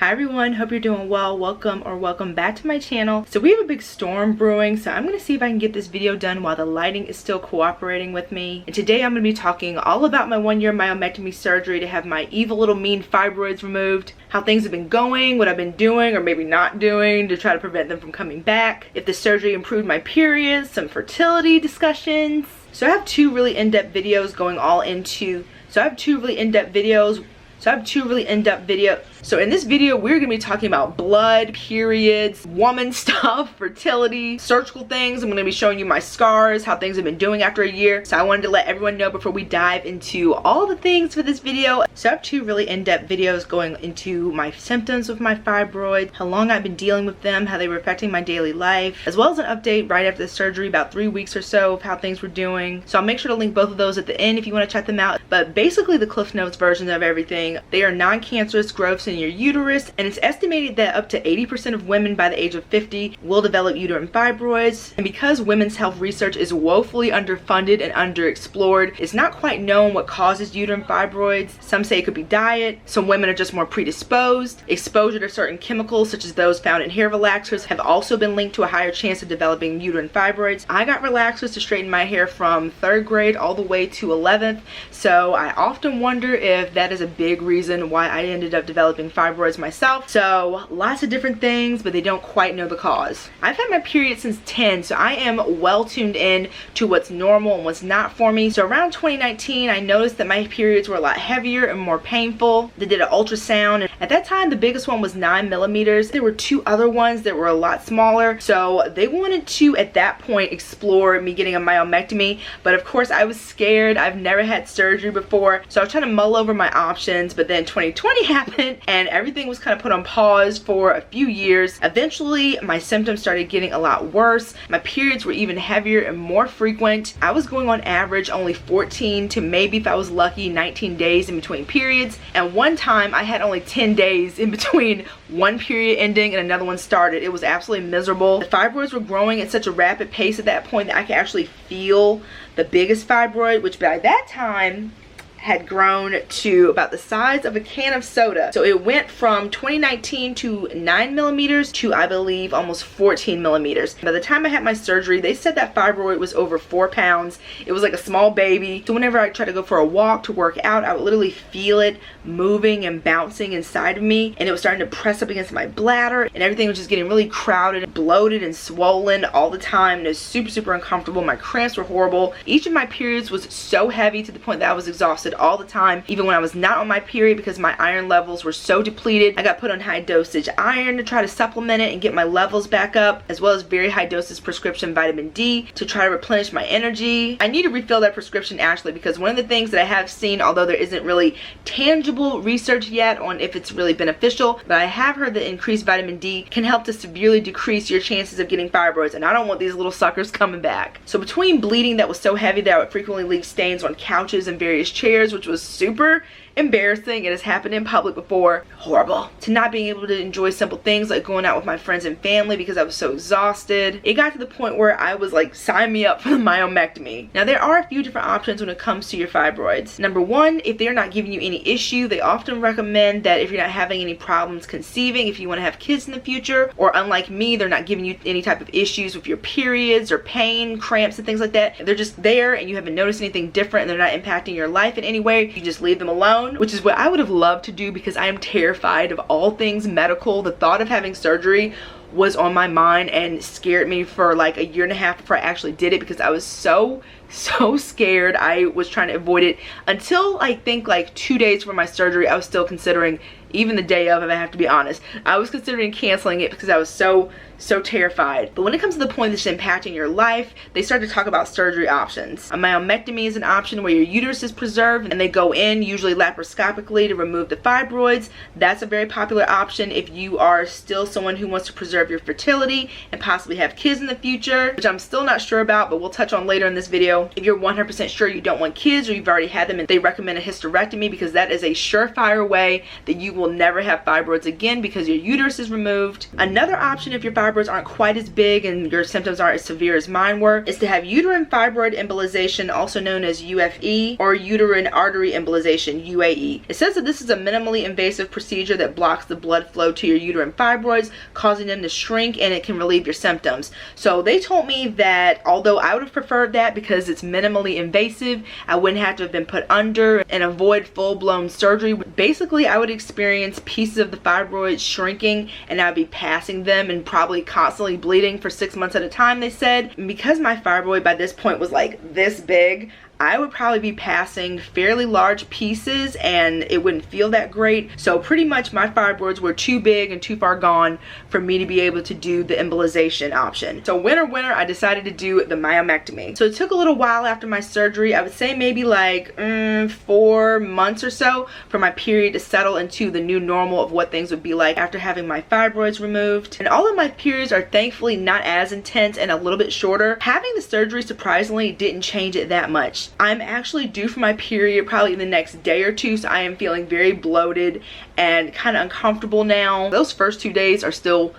Hi everyone, hope you're doing well. Welcome back to my channel. So we have a big storm brewing, so I'm gonna see if I can get this video done while the lighting is still cooperating with me. And today I'm gonna be talking all about my 1-year myomectomy surgery to have my evil little mean fibroids removed, how things have been going, what I've been doing or maybe not doing to try to prevent them from coming back, if the surgery improved my periods, some fertility discussions. So I have two really in-depth videos going all into, So in this video, we're going to be talking about blood, periods, woman stuff, fertility, surgical things. I'm going to be showing you my scars, how things have been doing after a year. So I wanted to let everyone know before we dive into all the things for this video. So I have two really in-depth videos going into my symptoms with my fibroids, how long I've been dealing with them, how they were affecting my daily life, as well as an update right after the surgery, about 3 weeks or so, of how things were doing. So I'll make sure to link both of those at the end if you want to check them out. But basically the Cliff Notes version of everything, they are non-cancerous growths in your uterus, and it's estimated that up to 80% of women by the age of 50 will develop uterine fibroids. And because women's health research is woefully underfunded and underexplored, it's not quite known what causes uterine fibroids. Some say it could be diet, some women are just more predisposed. Exposure to certain chemicals such as those found in hair relaxers have also been linked to a higher chance of developing uterine fibroids. I got relaxers to straighten my hair from 3rd grade all the way to 11th, so I often wonder if that is a big reason why I ended up developing fibroids myself. So lots of different things, but they don't quite know the cause. I've had my period since 10, so I am well tuned in to what's normal and what's not for me. So around 2019, I noticed that my periods were a lot heavier and more painful. They did an ultrasound, and at that time the biggest one was 9 millimeters. There were 2 other ones that were a lot smaller, so they wanted to at that point explore me getting a myomectomy, but of course I was scared. I've never had surgery before, so I was trying to mull over my options. But then 2020 happened and everything was kind of put on pause for a few years. Eventually my symptoms started getting a lot worse. My periods were even heavier and more frequent. I was going on average only 14 to maybe, if I was lucky, 19 days in between periods, and one time I had only 10 days in between one period ending and another one started. It was absolutely miserable. The fibroids were growing at such a rapid pace at that point that I could actually feel the biggest fibroid, which by that time had grown to about the size of a can of soda. So it went from 2019 to 9 millimeters to, I believe, almost 14 millimeters. By the time I had my surgery, they said that fibroid was over 4 pounds. It was like a small baby. So whenever I tried to go for a walk to work out, I would literally feel it moving and bouncing inside of me, and it was starting to press up against my bladder, and everything was just getting really crowded, bloated, and swollen all the time. And it was super uncomfortable. My cramps were horrible. Each of my periods was so heavy to the point that I was exhausted all the time, even when I was not on my period, because my iron levels were so depleted. I got put on high dosage iron to try to supplement it and get my levels back up, as well as very high doses prescription vitamin D to try to replenish my energy. I need to refill that prescription actually, because one of the things that I have seen, although there isn't really tangible research yet on if it's really beneficial, but I have heard that increased vitamin D can help to severely decrease your chances of getting fibroids, and I don't want these little suckers coming back. So between bleeding that was so heavy that I would frequently leave stains on couches and various chairs, which was super embarrassing. It has happened in public before. Horrible. To not being able to enjoy simple things like going out with my friends and family because I was so exhausted. It got to the point where I was like, sign me up for the myomectomy. Now there are a few different options when it comes to your fibroids. Number one, if they're not giving you any issue, they often recommend that if you're not having any problems conceiving, if you want to have kids in the future, or unlike me, they're not giving you any type of issues with your periods or pain, cramps, and things like that. They're just there and you haven't noticed anything different and they're not impacting your life in any way, you just leave them alone, which is what I would have loved to do because I am terrified of all things medical. The thought of having surgery was on my mind and scared me for like a year and a half before I actually did it, because I was so scared. I was trying to avoid it until I think like 2 days before my surgery. I was still considering, even the day of, if I have to be honest, I was considering canceling it because I was so terrified. But when it comes to the point that's impacting your life, they start to talk about surgery options. A myomectomy is an option where your uterus is preserved and they go in, usually laparoscopically, to remove the fibroids. That's a very popular option if you are still someone who wants to preserve your fertility and possibly have kids in the future, which I'm still not sure about, but we'll touch on later in this video. If you're 100% sure you don't want kids or you've already had them, and they recommend a hysterectomy because that is a surefire way that you will never have fibroids again because your uterus is removed. Another option, if your fibroids aren't quite as big and your symptoms aren't as severe as mine were, is to have uterine fibroid embolization, also known as UFE, or uterine artery embolization, UAE. It says that this is a minimally invasive procedure that blocks the blood flow to your uterine fibroids, causing them to shrink, and it can relieve your symptoms. So they told me that although I would have preferred that because it's minimally invasive, I wouldn't have to have been put under and avoid full-blown surgery. Basically, I would experience pieces of the fibroids shrinking and I'd be passing them and probably constantly bleeding for 6 months at a time, they said. And because my fibroid by this point was like this big, I would probably be passing fairly large pieces and it wouldn't feel that great. So pretty much my fibroids were too big and too far gone for me to be able to do the embolization option. So winner, I decided to do the myomectomy. So it took a little while after my surgery. I would say maybe like 4 months or so for my period to settle into the new normal of what things would be like after having my fibroids removed. And all of my periods are thankfully not as intense and a little bit shorter. Having the surgery surprisingly didn't change it that much. I'm actually due for my period probably in the next day or two, so I am feeling very bloated and kind of uncomfortable now. Those first 2 days are still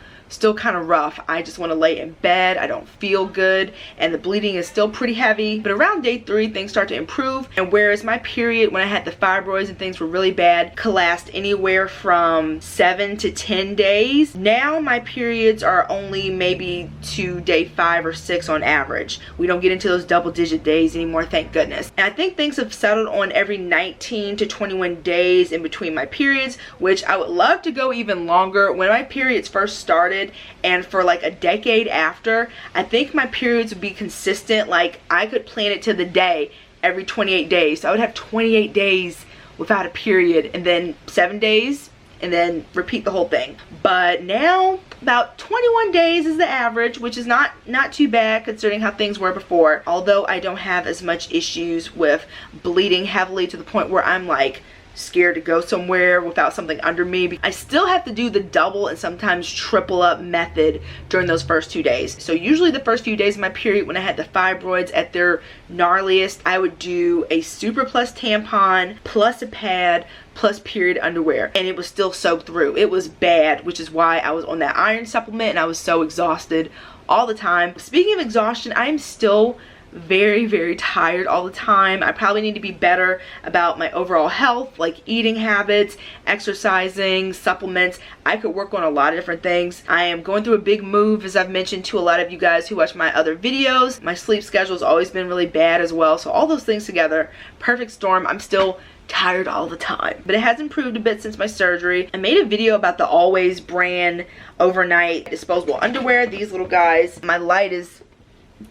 kind of rough. I just want to lay in bed. I don't feel good and the bleeding is still pretty heavy. But around day 3 things start to improve, and whereas my period when I had the fibroids and things were really bad could last anywhere from 7 to 10 days, now my periods are only maybe to day 5 or 6 on average. We don't get into those double-digit days anymore, thank goodness. And I think things have settled on every 19 to 21 days in between my periods, which I would love to go even longer. When my periods first started and for like a decade after, I think my periods would be consistent. Like I could plan it to the day every 28 days. So I would have 28 days without a period and then 7 days and then repeat the whole thing. But now about 21 days is the average, which is not too bad considering how things were before. Although I don't have as much issues with bleeding heavily to the point where I'm like scared to go somewhere without something under me. I still have to do the double and sometimes triple up method during those first 2 days. So usually the first few days of my period when I had the fibroids at their gnarliest, I would do a super plus tampon plus a pad plus period underwear, and it was still soaked through. It was bad, which is why I was on that iron supplement and I was so exhausted all the time. Speaking of exhaustion, I am still very tired all the time. I probably need to be better about my overall health, like eating habits, exercising, supplements. I could work on a lot of different things. I am going through a big move, as I've mentioned to a lot of you guys who watch my other videos. My sleep schedule has always been really bad as well, so all those things together, perfect storm. I'm still tired all the time, but it has improved a bit since my surgery. I made a video about the Always brand overnight disposable underwear, these little guys. My light is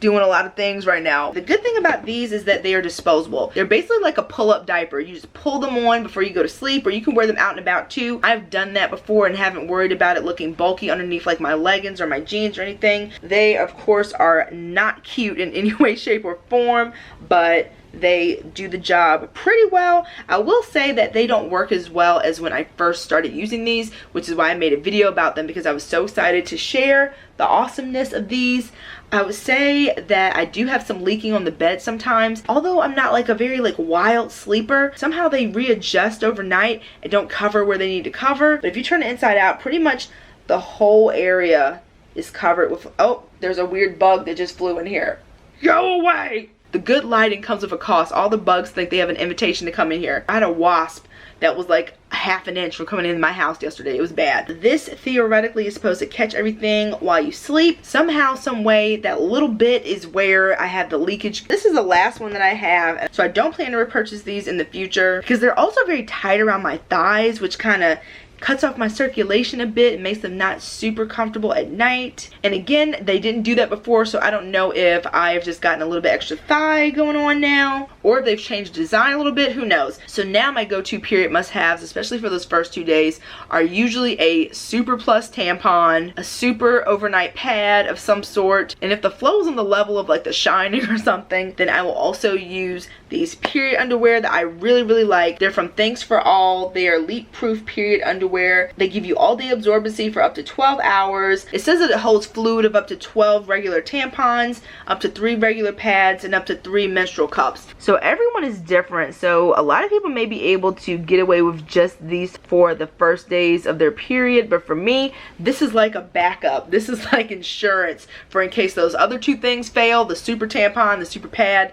doing a lot of things right now. The good thing about these is that they are disposable. They're basically like a pull-up diaper. You just pull them on before you go to sleep, or you can wear them out and about too. I've done that before and haven't worried about it looking bulky underneath like my leggings or my jeans or anything. They of course are not cute in any way, shape, or form, but they do the job pretty well. I will say that they don't work as well as when I first started using these, which is why I made a video about them, because I was so excited to share the awesomeness of these. I would say that I do have some leaking on the bed sometimes. Although I'm not like a very like wild sleeper, somehow they readjust overnight and don't cover where they need to cover. But if you turn it inside out, pretty much the whole area is covered with, oh, there's a weird bug that just flew in here. Go away! The good lighting comes with a cost. All the bugs think they have an invitation to come in here. I had a wasp that was like ½ an inch from coming into my house yesterday. It was bad. This theoretically is supposed to catch everything while you sleep. Somehow, some way, that little bit is where I have the leakage. This is the last one that I have, so I don't plan to repurchase these in the future because they're also very tight around my thighs, which kind of cuts off my circulation a bit and makes them not super comfortable at night. And again, they didn't do that before, so I don't know if I've just gotten a little bit extra thigh going on now, or if they've changed design a little bit, who knows. So now my go-to period must-haves, especially for those first 2 days, are usually a super plus tampon, a super overnight pad of some sort, and if the flow is on the level of like The Shining or something, then I will also use these period underwear that I really like. They're from Thanks for All. They are leak-proof period underwear. They give you all-day absorbency for up to 12 hours. It says that it holds fluid of up to 12 regular tampons, up to 3 regular pads, and up to 3 menstrual cups. So everyone is different. So a lot of people may be able to get away with just these for the first days of their period, but for me, this is like a backup. This is like insurance for in case those other two things fail, the super tampon, the super pad.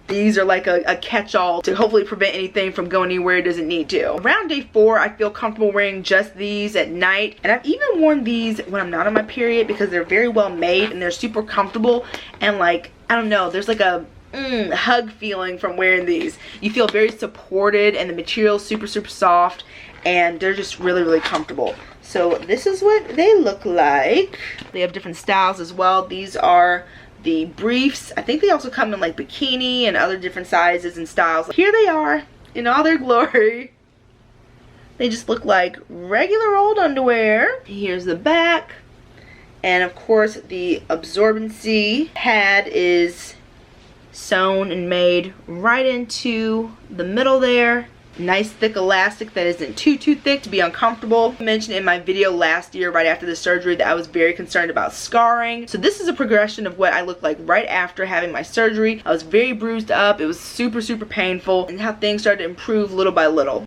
These are like a catch-all to hopefully prevent anything from going anywhere it doesn't need to. Around day 4, I feel comfortable wearing just these at night. And I've even worn these when I'm not on my period because they're very well made and they're super comfortable. And like, I don't know, there's like a hug feeling from wearing these. You feel very supported and the material's super soft and they're just really comfortable. So this is what they look like. They have different styles as well. These are the briefs. I think they also come in like bikini and other different sizes and styles. Here they are in all their glory. They just look like regular old underwear. Here's the back. And of course the absorbency pad is sewn and made right into the middle there. Nice thick elastic that isn't too thick to be uncomfortable. I mentioned in my video last year right after the surgery that I was very concerned about scarring. So this is a progression of what I looked like right after having my surgery. I was very bruised up. It was super painful, and how things started to improve little by little.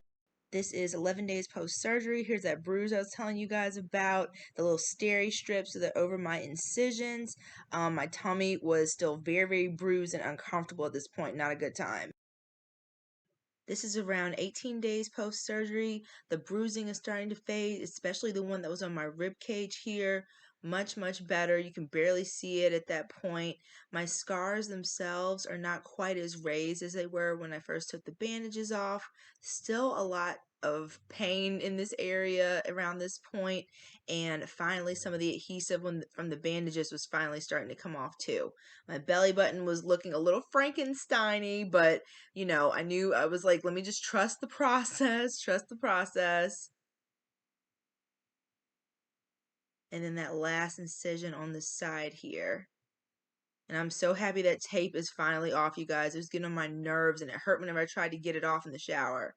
This is 11 days post-surgery. Here's that bruise I was telling you guys about. The little steri strips that are over my incisions. My tummy was still very bruised and uncomfortable at this point. Not a good time. This is around 18 days post-surgery. The bruising is starting to fade, especially the one that was on my rib cage here. Much better. You can barely see it at that point. My scars themselves are not quite as raised as they were when I first took the bandages off. Still a lot of pain in this area around this point, and finally some of the adhesive from the bandages was finally starting to come off too. My belly button was looking a little Frankenstein-y, but you know, I was like, let me just trust the process, And then that last incision on the side here. And I'm so happy that tape is finally off, you guys. It was getting on my nerves and it hurt whenever I tried to get it off in the shower.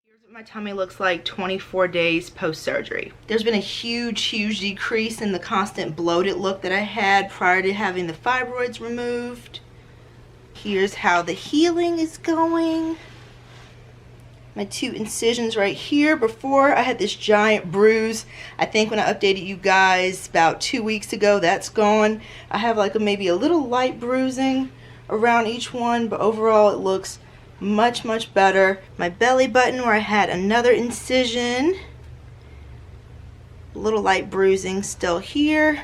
Here's what my tummy looks like 24 days post-surgery. There's been a huge decrease in the constant bloated look that I had prior to having the fibroids removed. Here's how the healing is going. My 2 incisions right here. Before, I had this giant bruise. I think when I updated you guys about 2 weeks ago, that's gone. I have like maybe a little light bruising around each one, but overall it looks much better. My belly button where I had another incision. A little light bruising still here.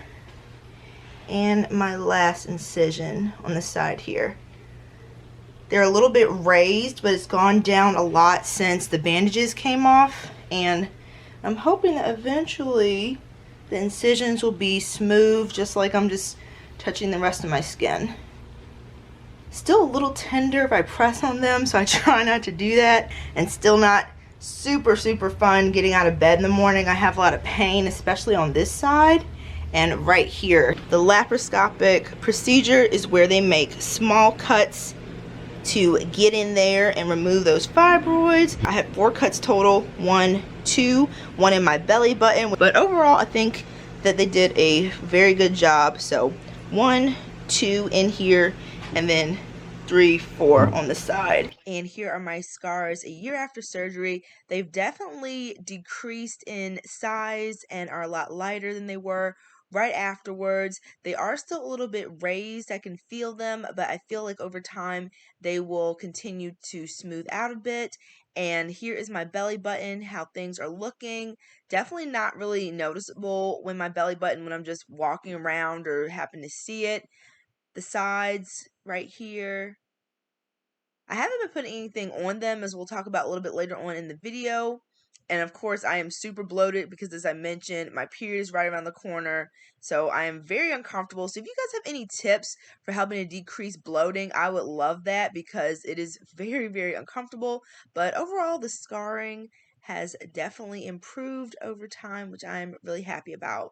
And my last incision on the side here. They're a little bit raised, but it's gone down a lot since the bandages came off, and I'm hoping that eventually the incisions will be smooth, just like I'm just touching the rest of my skin. Still a little tender if I press on them, so I try not to do that, and still not super fun getting out of bed in the morning. I have a lot of pain, especially on this side and right here. The laparoscopic procedure is where they make small cuts to get in there and remove those fibroids. I had 4 cuts total, 1, 2, 1 in my belly button, but overall I think that they did a very good job. So 1, 2 in here, and then 3, 4 on the side. And here are my scars a year after surgery. They've definitely decreased in size and are a lot lighter than they were right afterwards. They are still a little bit raised. I can feel them, but I feel like over time they will continue to smooth out a bit. And here is my belly button, how things are looking. Definitely not really noticeable when my belly button when I'm just walking around or happen to see it. The sides right here. I haven't been putting anything on them, as we'll talk about a little bit later on in the video. And of course, I am super bloated because, as I mentioned, my period is right around the corner. So I am very uncomfortable. So if you guys have any tips for helping to decrease bloating, I would love that because it is very uncomfortable. But overall, the scarring has definitely improved over time, which I'm really happy about.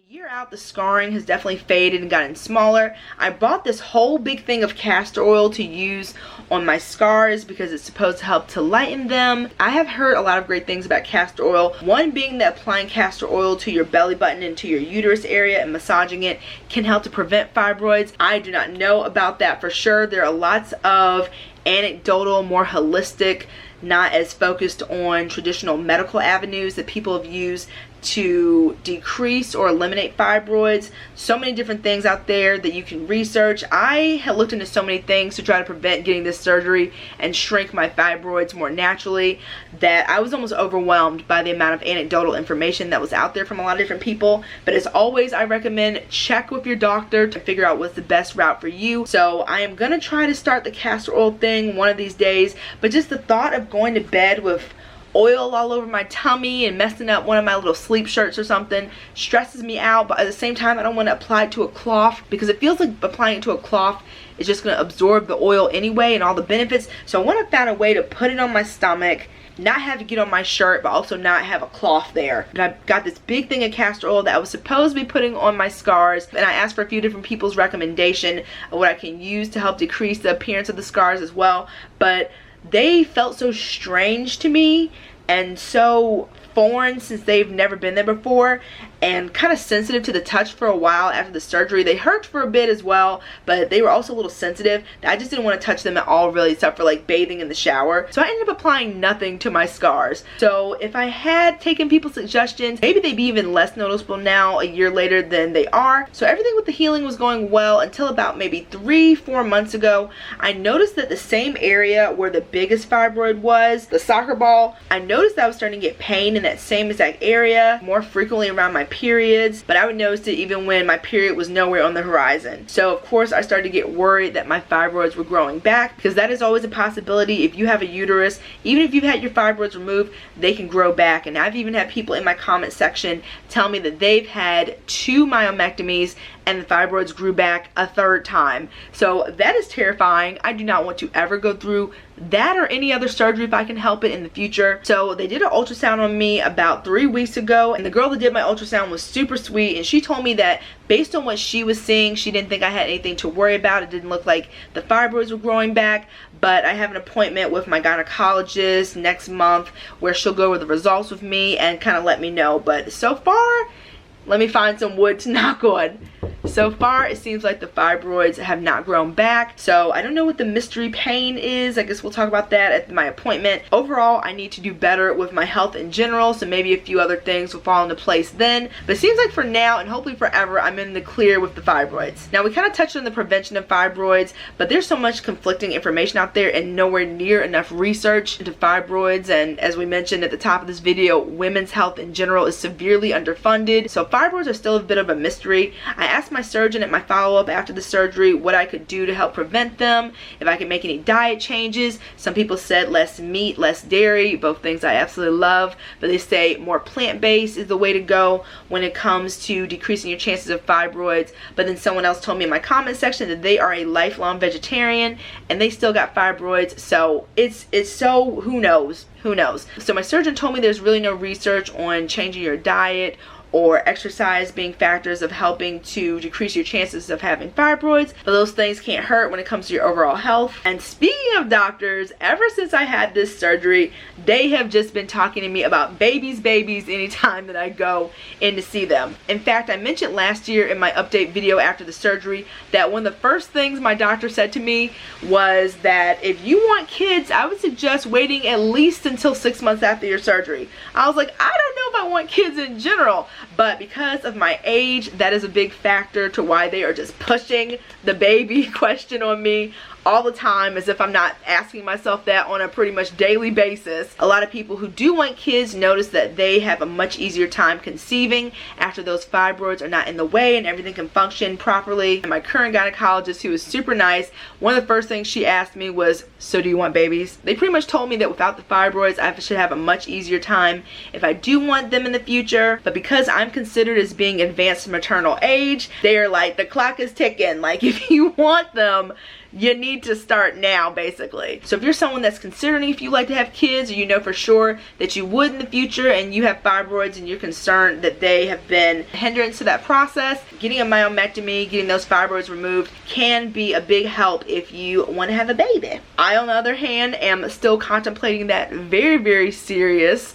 Year out, the scarring has definitely faded and gotten smaller. I bought this whole big thing of castor oil to use on my scars because it's supposed to help to lighten them. I have heard a lot of great things about castor oil. One being that applying castor oil to your belly button and to your uterus area and massaging it can help to prevent fibroids. I do not know about that for sure. There are lots of anecdotal, more holistic, not as focused on traditional medical avenues that people have used to decrease or eliminate fibroids. So many different things out there that you can research. I have looked into so many things to try to prevent getting this surgery and shrink my fibroids more naturally that I was almost overwhelmed by the amount of anecdotal information that was out there from a lot of different people. But as always, I recommend check with your doctor to figure out what's the best route for you. So I am gonna try to start the castor oil thing one of these days, but just the thought of going to bed with oil all over my tummy and messing up one of my little sleep shirts or something stresses me out. But at the same time, I don't want to apply it to a cloth because it feels like applying it to a cloth is just going to absorb the oil anyway and all the benefits. So I want to find a way to put it on my stomach, not have it get on my shirt, but also not have a cloth there. And I've got this big thing of castor oil that I was supposed to be putting on my scars, and I asked for a few different people's recommendation of what I can use to help decrease the appearance of the scars as well, but they felt so strange to me and so foreign since they've never been there before, and kind of sensitive to the touch for a while after the surgery. They hurt for a bit as well, but they were also a little sensitive. I just didn't want to touch them at all really, except for like bathing in the shower. So I ended up applying nothing to my scars. So if I had taken people's suggestions, maybe they'd be even less noticeable now a year later than they are. So everything with the healing was going well until about maybe 3-4 months ago. I noticed that the same area where the biggest fibroid was, the soccer ball, I noticed that I was starting to get pain in that same exact area more frequently around my periods, but I would notice it even when my period was nowhere on the horizon. So of course I started to get worried that my fibroids were growing back, because that is always a possibility. If you have a uterus, even if you've had your fibroids removed, they can grow back. And I've even had people in my comment section tell me that they've had 2 myomectomies and the fibroids grew back a 3rd time. So that is terrifying. I do not want to ever go through that or any other surgery if I can help it in the future. So they did an ultrasound on me about 3 weeks ago, and the girl that did my ultrasound was super sweet, and she told me that based on what she was seeing, she didn't think I had anything to worry about. It didn't look like the fibroids were growing back, but I have an appointment with my gynecologist next month where she'll go over the results with me and kind of let me know. But so far, let me find some wood to knock on. So far, it seems like the fibroids have not grown back. So I don't know what the mystery pain is. I guess we'll talk about that at my appointment. Overall, I need to do better with my health in general, so maybe a few other things will fall into place then. But it seems like for now, and hopefully forever, I'm in the clear with the fibroids. Now, we kind of touched on the prevention of fibroids, but there's so much conflicting information out there and nowhere near enough research into fibroids. And as we mentioned at the top of this video, women's health in general is severely underfunded. So fibroids are still a bit of a mystery. I asked my surgeon at my follow-up after the surgery what I could do to help prevent them, if I could make any diet changes. Some people said less meat, less dairy, both things I absolutely love, but they say more plant-based is the way to go when it comes to decreasing your chances of fibroids. But then someone else told me in my comment section that they are a lifelong vegetarian and they still got fibroids. So it's so who knows. So my surgeon told me there's really no research on changing your diet or exercise being factors of helping to decrease your chances of having fibroids, but those things can't hurt when it comes to your overall health. And speaking of doctors, ever since I had this surgery, they have just been talking to me about babies anytime that I go in to see them. In fact, I mentioned last year in my update video after the surgery that one of the first things my doctor said to me was that if you want kids, I would suggest waiting at least until 6 months after your surgery. I was like, I don't know if I want kids in general. But because of my age, that is a big factor to why they are just pushing the baby question on me all the time, as if I'm not asking myself that on a pretty much daily basis. A lot of people who do want kids notice that they have a much easier time conceiving after those fibroids are not in the way and everything can function properly. And my current gynecologist, who is super nice, one of the first things she asked me was, so do you want babies? They pretty much told me that without the fibroids, I should have a much easier time if I do want them in the future. But because I'm considered as being advanced maternal age, they are like, the clock is ticking. Like, if you want them, you need to start now, basically. So if you're someone that's considering if you like to have kids, or you know for sure that you would in the future, and you have fibroids and you're concerned that they have been a hindrance to that process, getting a myomectomy, getting those fibroids removed can be a big help if you want to have a baby. I, on the other hand, am still contemplating that very, very serious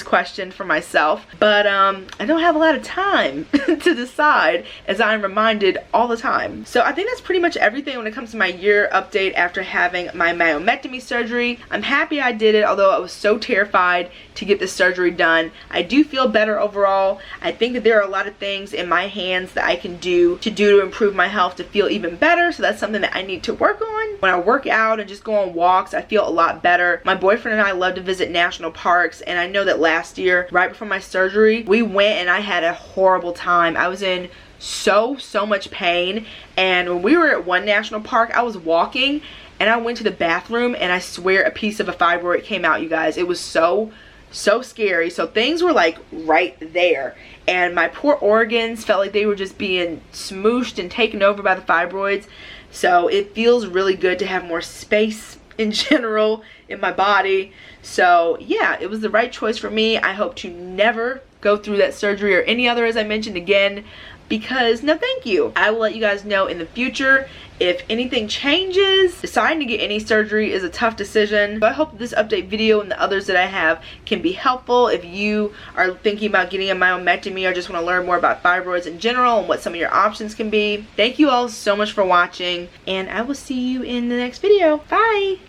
question for myself, but I don't have a lot of time to decide, as I'm reminded all the time. So I think that's pretty much everything when it comes to my year update after having my myomectomy surgery. I'm happy I did it, although I was so terrified to get this surgery done. I do feel better overall. I think that there are a lot of things in my hands that I can do to improve my health to feel even better, so that's something that I need to work on. When I work out and just go on walks, I feel a lot better. My boyfriend and I love to visit national parks, and I know that last year, right before my surgery, we went and I had a horrible time. I was in so much pain, and when we were at one national park, I was walking and I went to the bathroom, and I swear a piece of a fibroid came out, you guys. It was so scary. So things were like right there, and my poor organs felt like they were just being smooshed and taken over by the fibroids. So it feels really good to have more space in general in my body. So yeah, it was the right choice for me. I hope to never go through that surgery or any other, as I mentioned again, because no thank you. I will let you guys know in the future if anything changes. Deciding to get any surgery is a tough decision. So I hope this update video and the others that I have can be helpful if you are thinking about getting a myomectomy or just want to learn more about fibroids in general and what some of your options can be. Thank you all so much for watching, and I will see you in the next video. Bye!